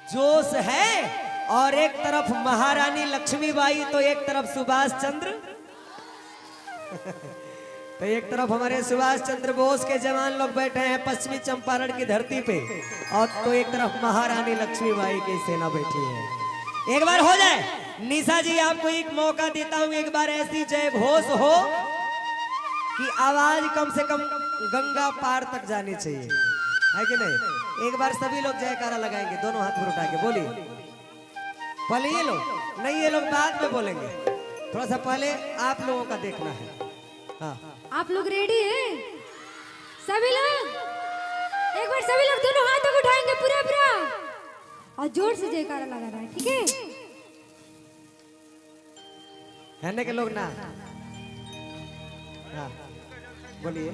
जोश है। और एक तरफ महारानी लक्ष्मीबाई तो एक तरफ सुभाष चंद्र तो एक तरफ हमारे सुभाष चंद्र बोस के जवान लोग बैठे हैं पश्चिमी चंपारण की धरती पे, और तो एक तरफ महारानी लक्ष्मीबाई की सेना बैठी है। एक बार हो जाए निशा जी, आपको एक मौका देता हूं, एक बार ऐसी जय घोष हो कि आवाज कम से कम गंगा पार तक जानी चाहिए, है कि नहीं? एक बार सभी लोग जयकारा लगाएंगे, दोनों हाथ पर उठा के बोलिए। पहले ये लोग नहीं, ये लोग बाद में बोलेंगे, थोड़ा सा पहले आप लोगों का देखना है। हाँ, आप लोग रेडी हैं? सभी लोग एक बार सभी लोग दोनों हाथों को उठाएंगे पूरा पूरा और जोर से जयकारा लगाना है, ठीक है? रहने के लोग ना, हाँ बोलिए।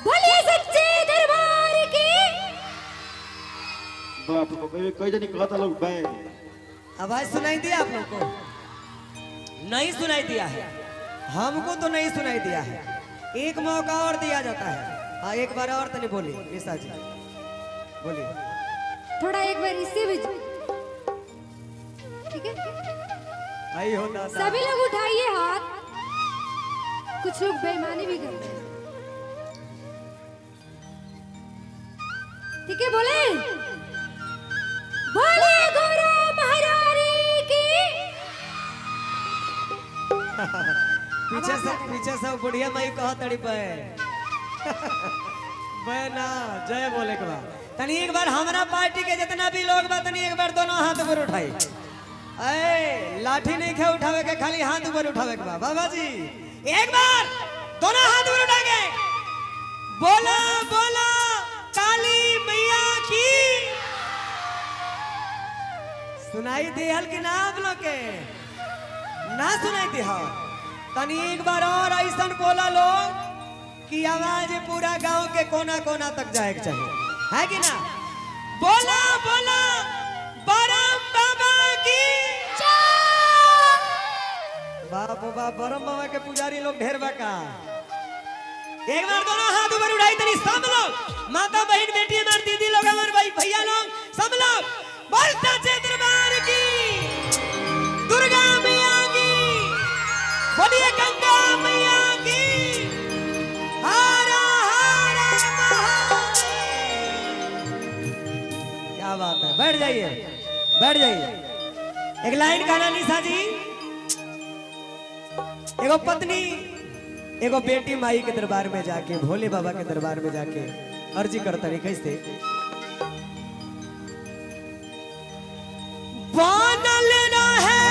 बोलिए सच्चे दरबार की। बाप रे, कोई जनी कहता लोग बे आवाज सुनाई दिया आप लोग को? नहीं सुनाई दिया है, हमको तो नहीं सुनाई दिया है। एक मौका और दिया जाता है। हाँ एक बार और तनी बोलिए निशा जी, बोलिए। थोड़ा एक बार इससे भी, ठीक है? आई होता था। सभी लोग उठाइए हाथ, कुछ लोग बेईमानी भी करते हैं, ठीक है? बोले बोले गौरा महारानी की। पीछे से बुढ़िया माई कह तड़ी पे ना जय बोले के बाद तनी एक बार हमारा पार्टी के जितना भी लोग बा तनी एक बार दोनों हाथ ऊपर उठाई। ए लाठी नहीं खे उठावे के, खाली हाथ ऊपर उठावे के बा। बाबा जी एक बार दोनों हाथ ऊपर उठा के बोला बोला काली मैया की। सुनाई दिहल कि ना आप लोग के? ना सुनाई दिहल? तनी एक बार और ऐसा बोला लोग कि आवाज पूरा गांव के कोना कोना तक जाए के चाहिए, है कि ना? बोला बोला बरम बाबा की। बाबू बाप बरम बाबा के पुजारी लोग ढेर बका। एक बार दोनों हाथ ऊपर उठाई तनी सब लोग, माता बहन बेटी हमारे दीदी लोग हमारे भाई भैया लोग सब लोग बोल सच्चे दरबार की, दुर्गा मैया की, बोलिए गंगा मैया की, हारा हारा महादेव। क्या बात है, बैठ जाइए बैठ जाइए। एक लाइन गाना निशा जी। एगो पत्नी एगो बेटी माई के दरबार में जाके, भोले बाबा के दरबार में जाके अर्जी करता रही कैसे? बनल रहे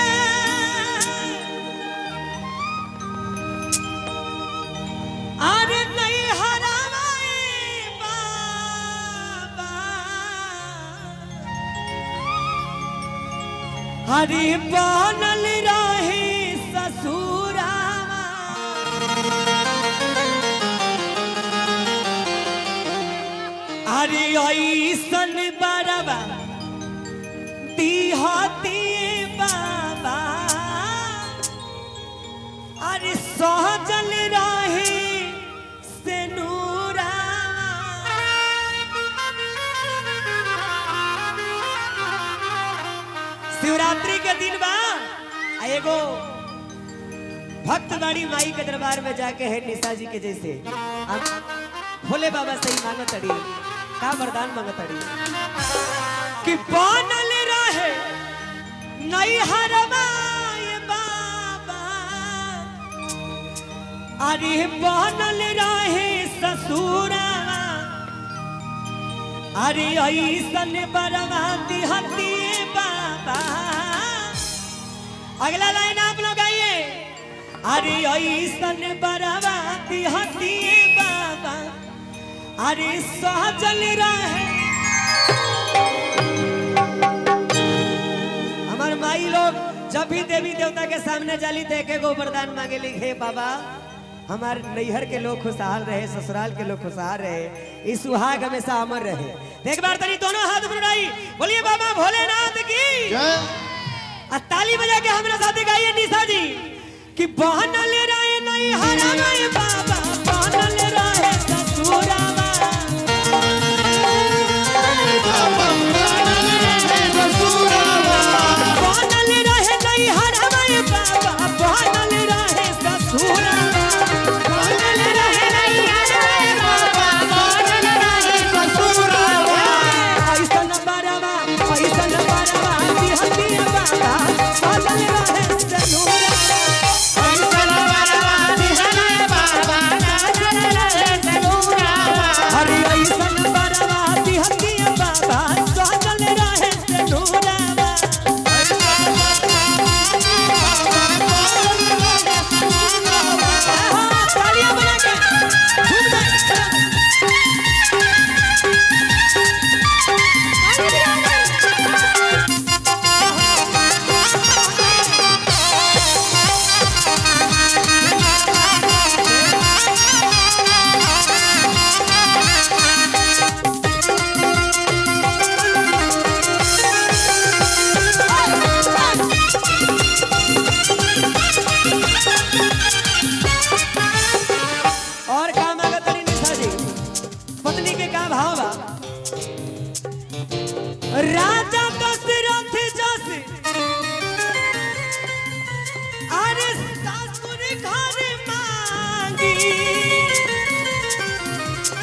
अरे नहीं हराए बाबा, हरे बनल रहे ससुरा, अरे ऐसन बरबा दिहती बाबा, अरे सहजल रहे से नूरा। शिवरात्रि के दिन बा एगो भक्त बाड़ी माई के दरबार में जाके है निशा जी के जैसे भोले बाबा से ही मांगत अड़ी, का वरदान मांगत अड़ी कि बनल रहे नहीं हरवाए बाबा, अरे बनल रहे ससुरा, अरे ऐसन बर्बादी हती बाबा। अगला लाइन आप लोग आइए। अरे ऐसन बर्बादी हती बाबा, अरे सहजल रहे। हमारे माई लोग जब भी देवी देवता के सामने जाली थे के गो वरदान मांगे ली, हे बाबा हमारे नैहर के लोग खुशहाल रहे, ससुराल के लोग खुशहाल रहे, इस सुहाग हमेशा अमर रहे। एक बार तनी दोनों हाथ उठाई, बोलिए बाबा भोलेनाथ की जय। ताली बजा के हमारे साथ गाइए निशा जी कि बनल रहे नहीं हराए बाबा, बनल रहे ससुरावा,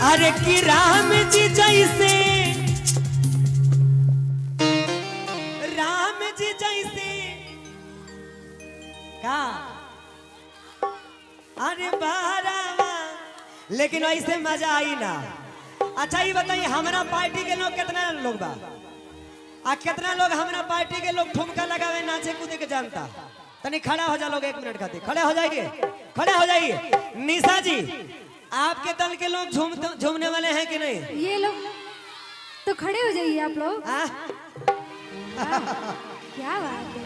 अरे कि राम जी जैसे का अरे बारावा लेकिन ऐसे मजा आई ना। अच्छा ये बताइए हमारा पार्टी के लोग कितना लोग बा आ कितना लोग हमारा पार्टी के लोग ठुमका लगावे नाचे कूदे के जानता। तनी खड़ा हो जा लोग 1 मिनट खातिर खड़े हो जाइए खड़े हो जाइए। निशा जी आपके दल के लोग झूमने वाले हैं कि नहीं? ये लोग तो खड़े हो जाइए आप लोग। क्या बात है।